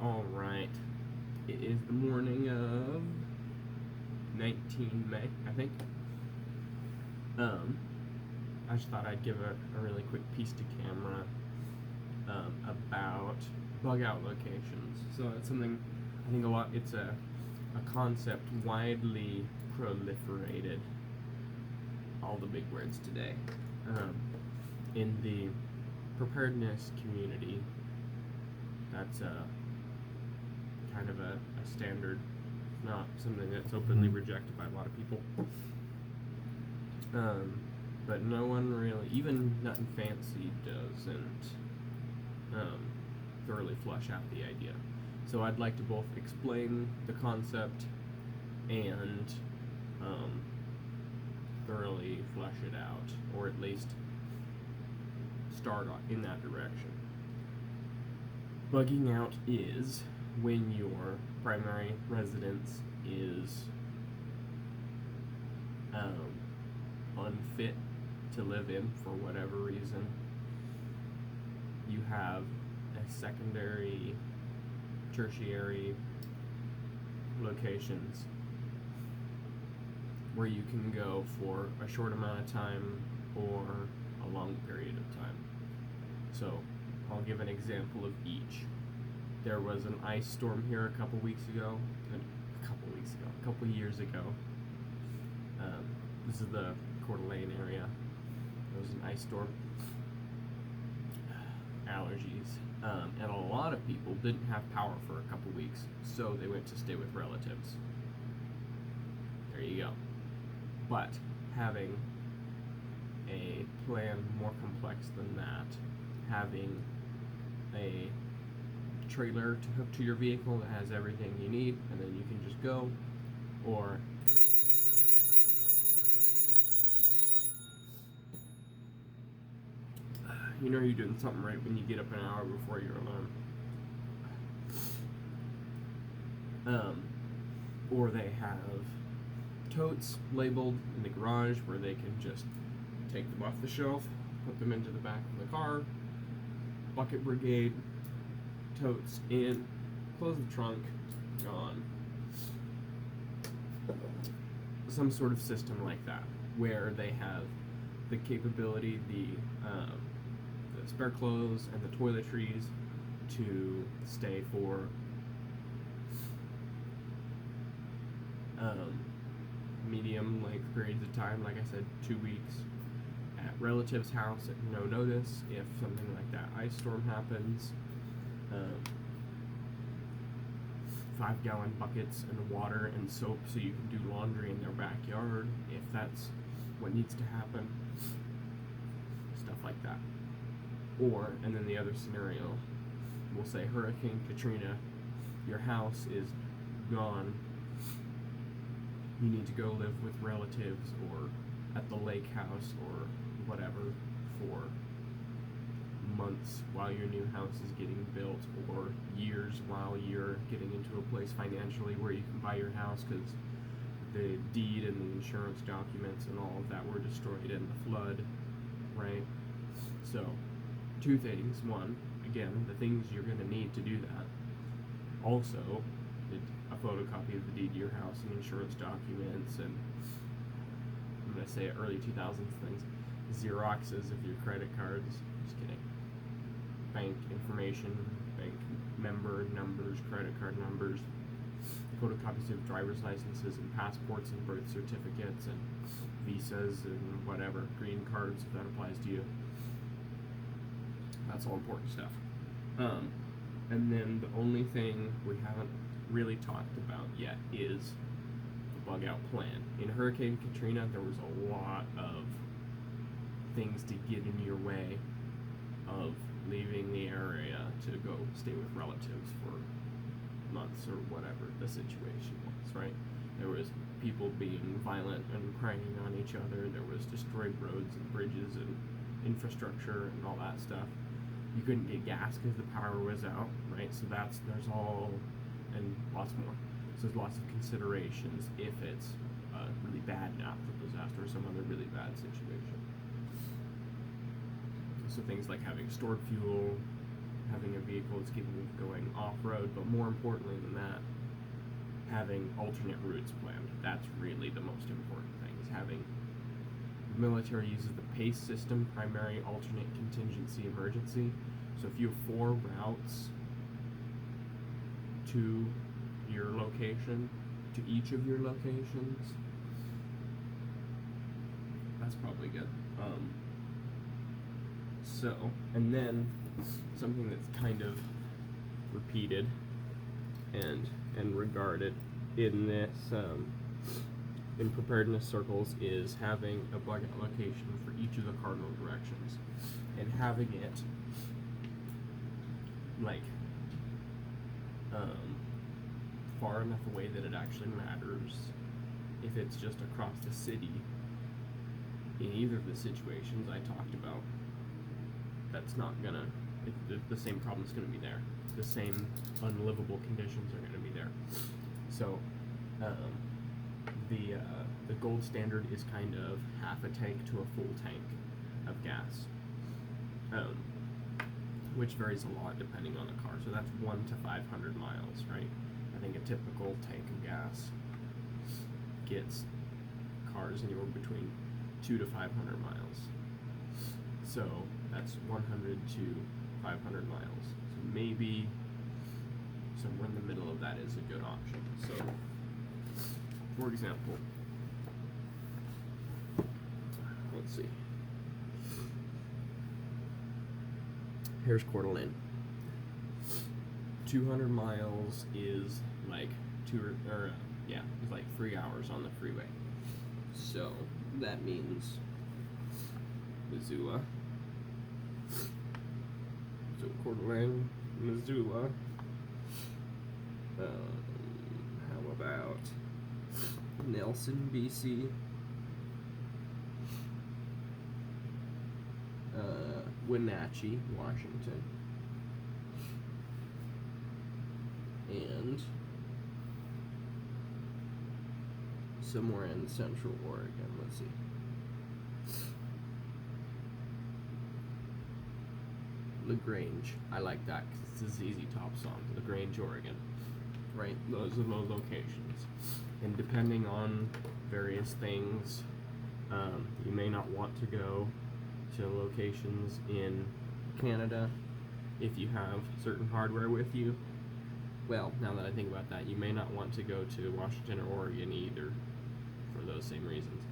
All right. It is the morning of 19 May, I think. I just thought I'd give a really quick piece to camera about bug out locations. So it's something I think it's a concept widely proliferated, all the big words today, in the preparedness community. That's kind of a standard, not something that's openly rejected by a lot of people. But no one really, even Nothing Fancy, doesn't thoroughly flesh out the idea. So I'd like to both explain the concept and thoroughly flesh it out, or at least start in that direction. Bugging out is when your primary residence is unfit to live in for whatever reason. You have a secondary, tertiary locations where you can go for a short amount of time or a long period of time. So I'll give an example of each. There was an ice storm here a couple years ago. This is the Coeur d'Alene area. There was an ice storm. Allergies. And a lot of people didn't have power for a couple weeks, so they went to stay with relatives. There you go. But having a plan more complex than that, having a trailer to hook to your vehicle that has everything you need, and then you can just go, or you know you're doing something right when you get up an hour before your alarm. Or they have totes labeled in the garage where they can just take them off the shelf, put them into the back of the car, bucket brigade, totes in, close the trunk, gone. Some sort of system like that, where they have the capability, the spare clothes and the toiletries to stay for medium length periods of time, like I said, 2 weeks, at relatives' house at no notice if something like that ice storm happens. 5-gallon buckets and water and soap so you can do laundry in their backyard if that's what needs to happen. Stuff like that. Or, and then the other scenario, we'll say Hurricane Katrina, your house is gone, you need to go live with relatives or at the lake house or whatever for months while your new house is getting built, or years while you're getting into a place financially where you can buy your house because the deed and the insurance documents and all of that were destroyed in the flood, right? So, two things. One, again, the things you're going to need to do that. Also, a photocopy of the deed to your house and insurance documents, and I'm going to say early 2000s things, Xeroxes of your credit cards, just kidding, bank information, bank member numbers, credit card numbers, photocopies of driver's licenses and passports and birth certificates and visas and whatever, green cards if that applies to you. That's all important stuff. And then the only thing we haven't really talked about yet is the bug out plan. In Hurricane Katrina, there was a lot of things to get in your way of leaving the area to go stay with relatives for months or whatever the situation was, right? There was people being violent and preying on each other. There was destroyed roads and bridges and infrastructure and all that stuff. You couldn't get gas because the power was out, right? So there's all, and lots more. So there's lots of considerations if it's a really bad natural disaster or some other really bad situation. So things like having stored fuel, having a vehicle that's capable of going off off-road, but more importantly than that, having alternate routes planned. That's really the most important thing, is having the military uses the PACE system, primary, alternate, contingency, emergency. So if you have 4 routes to your location, to each of your locations, that's probably good. And then something that's kind of repeated and regarded in this in preparedness circles is having a bug out location for each of the cardinal directions, and having it like far enough away that it actually matters. If it's just across the city, in either of the situations I talked about, that's not gonna, the same problem's gonna be there. The same unlivable conditions are gonna be there. So, the gold standard is kind of half a tank to a full tank of gas, which varies a lot depending on the car. So that's 1 to 500 miles, right? I think a typical tank of gas gets cars anywhere between 2 to 500 miles. So that's 100 to 500 miles. So maybe somewhere in the middle of that is a good option. So, for example, let's see. Here's Coeur d'Alene. 200 miles is like it's like 3 hours on the freeway. So that means Missoula. So Coeur d'Alene, Missoula. How about Nelson, BC? Wenatchee, Washington. And somewhere in Central Oregon, let's see. LaGrange. I like that because it's a ZZ Top song. LaGrange, Oregon. Right? Those are those locations. And depending on various things, you may not want to go to locations in Canada if you have certain hardware with you. Well, now that I think about that, you may not want to go to Washington or Oregon either for those same reasons.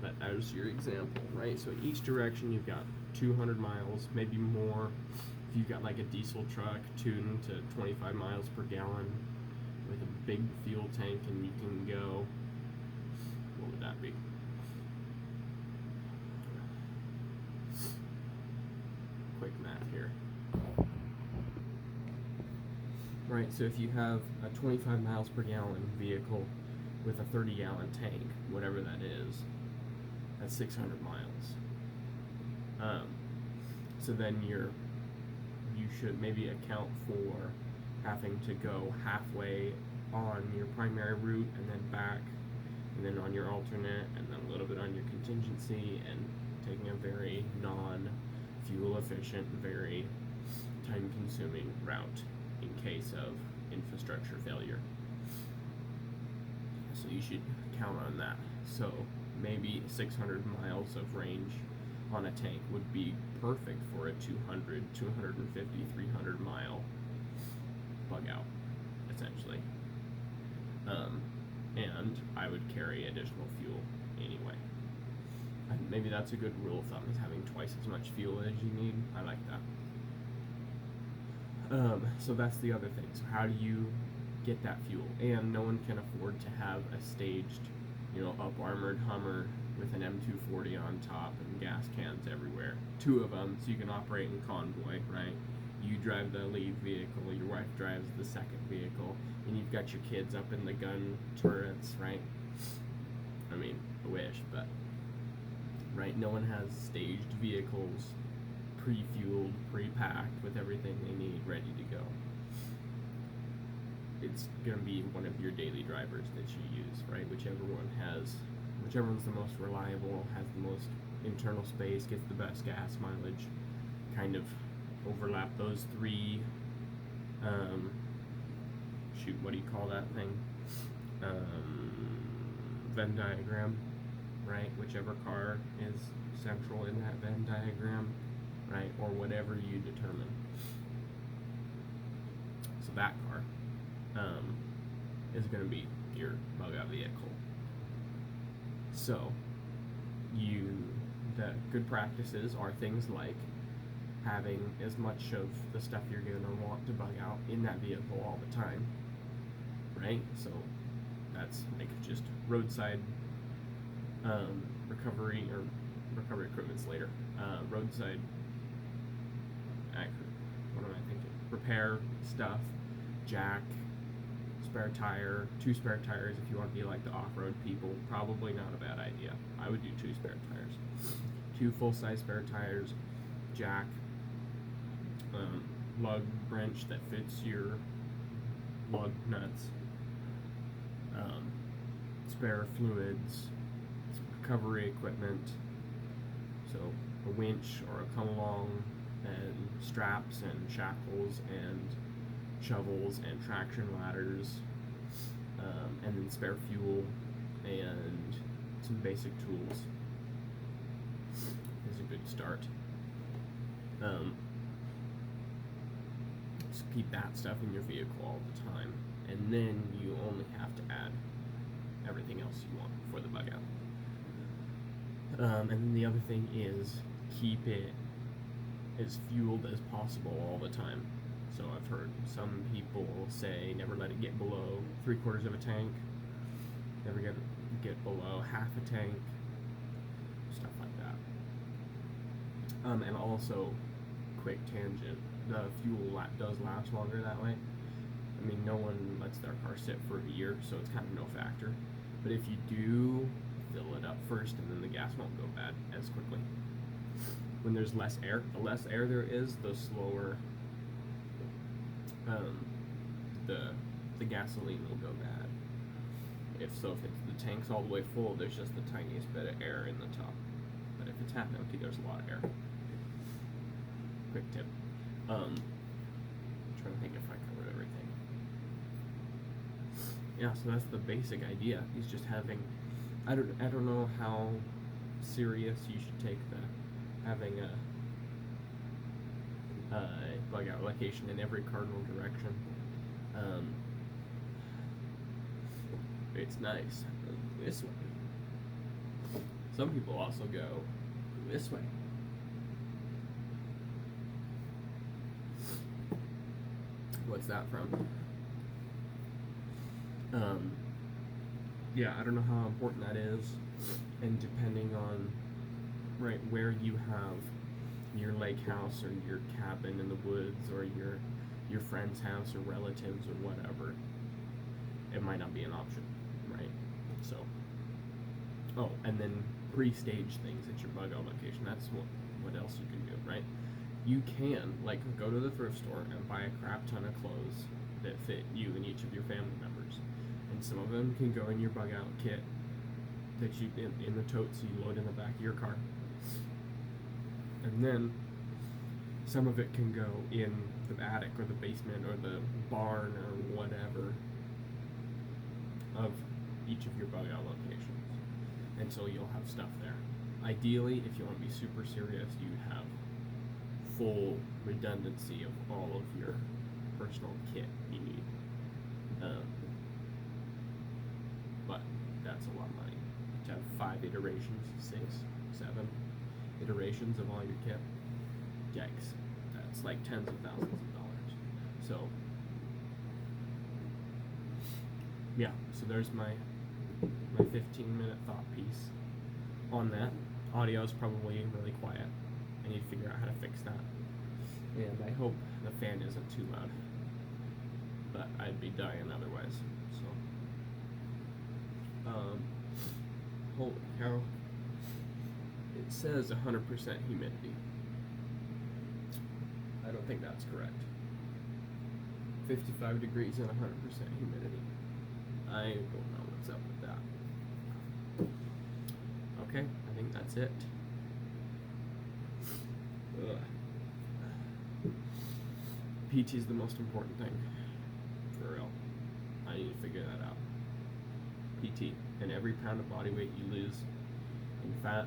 But there's your example, right? So in each direction you've got 200 miles, maybe more. If you've got like a diesel truck tuned to 25 miles per gallon with a big fuel tank, and you can go, what would that be? Quick math here. Right, so if you have a 25 miles per gallon vehicle with a 30-gallon tank, whatever that is, that's 600 miles. So then you should maybe account for having to go halfway on your primary route and then back, and then on your alternate, and then a little bit on your contingency, and taking a very non-fuel efficient, very time-consuming route in case of infrastructure failure. So you should count on that. So maybe 600 miles of range on a tank would be perfect for a 200, 250, 300 mile bug out, essentially. And I would carry additional fuel anyway. Maybe that's a good rule of thumb, is having twice as much fuel as you need. I like that. So that's the other thing. So how do you get that fuel? And no one can afford to have a staged, up-armored Hummer with an M240 on top and gas cans everywhere. 2 of them, so you can operate in convoy, right? You drive the lead vehicle, your wife drives the second vehicle, and you've got your kids up in the gun turrets, right? I mean, I wish, but, right? No one has staged vehicles, pre-fueled, pre-packed with everything they need ready to go. It's going to be one of your daily drivers that you use, right? Whichever one's the most reliable, has the most internal space, gets the best gas mileage, kind of overlap those 3 um, shoot, what do you call that thing? Venn diagram, right? Whichever car is central in that Venn diagram, right? Or whatever you determine. So that car is going to be your bug out vehicle. So the good practices are things like having as much of the stuff you're going to want to bug out in that vehicle all the time, right? So that's like just roadside recovery equipment's later. Roadside, what am I thinking? Repair stuff, jack, spare tire, 2 spare tires if you want to be like the off-road people. Probably not a bad idea. I would do 2 spare tires. 2 full-size spare tires, jack, lug wrench that fits your lug nuts, spare fluids, recovery equipment, so a winch or a come along, and straps and shackles and shovels and traction ladders, and then spare fuel and some basic tools is a good start. So keep that stuff in your vehicle all the time, and then you only have to add everything else you want for the bug out. And then the other thing is keep it as fueled as possible all the time. So I've heard some people say never let it get below 3/4 of a tank, never get below half a tank, stuff like that. And also, quick tangent, the fuel does last longer that way. I mean, no one lets their car sit for a year, so it's kind of no factor. But if you do, fill it up first, and then the gas won't go bad as quickly. When there's less air, the less air there is, the slower the gasoline will go bad. If the tank's all the way full, there's just the tiniest bit of air in the top. But if it's half empty, there's a lot of air. Quick tip. I'm trying to think if I covered everything. Yeah, so that's the basic idea. Is just having, I don't know how serious you should take having a bug out location in every cardinal direction. It's nice this way. Some people also go this way. What's that from? Yeah, I don't know how important that is, and depending on where you have your lake house or your cabin in the woods or your friend's house or relatives or whatever, it might not be an option, right? So, and then pre-stage things at your bug out location. That's what else you can do, right? You can go to the thrift store and buy a crap ton of clothes that fit you and each of your family members, and some of them can go in your bug out kit that you in the totes you load in the back of your car. And then some of it can go in the attic or the basement or the barn or whatever of each of your bug out locations. And so you'll have stuff there. Ideally, if you want to be super serious, you have full redundancy of all of your personal kit you need. But that's a lot of money. To have 5 iterations, 6, 7 iterations of all your kit, yikes, that's like tens of thousands of dollars. So yeah, so there's my 15-minute thought piece on that. Audio is probably really quiet. I need to figure out how to fix that, and I hope the fan isn't too loud, but I'd be dying otherwise. So holy cow, it says 100% humidity. I don't think that's correct. 55 degrees and 100% humidity. I don't know what's up with that. Okay, I think that's it. PT is the most important thing. For real. I need to figure that out. PT. And every pound of body weight you lose in fat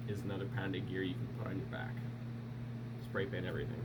is another pound of gear you can put on your back. Spray paint everything.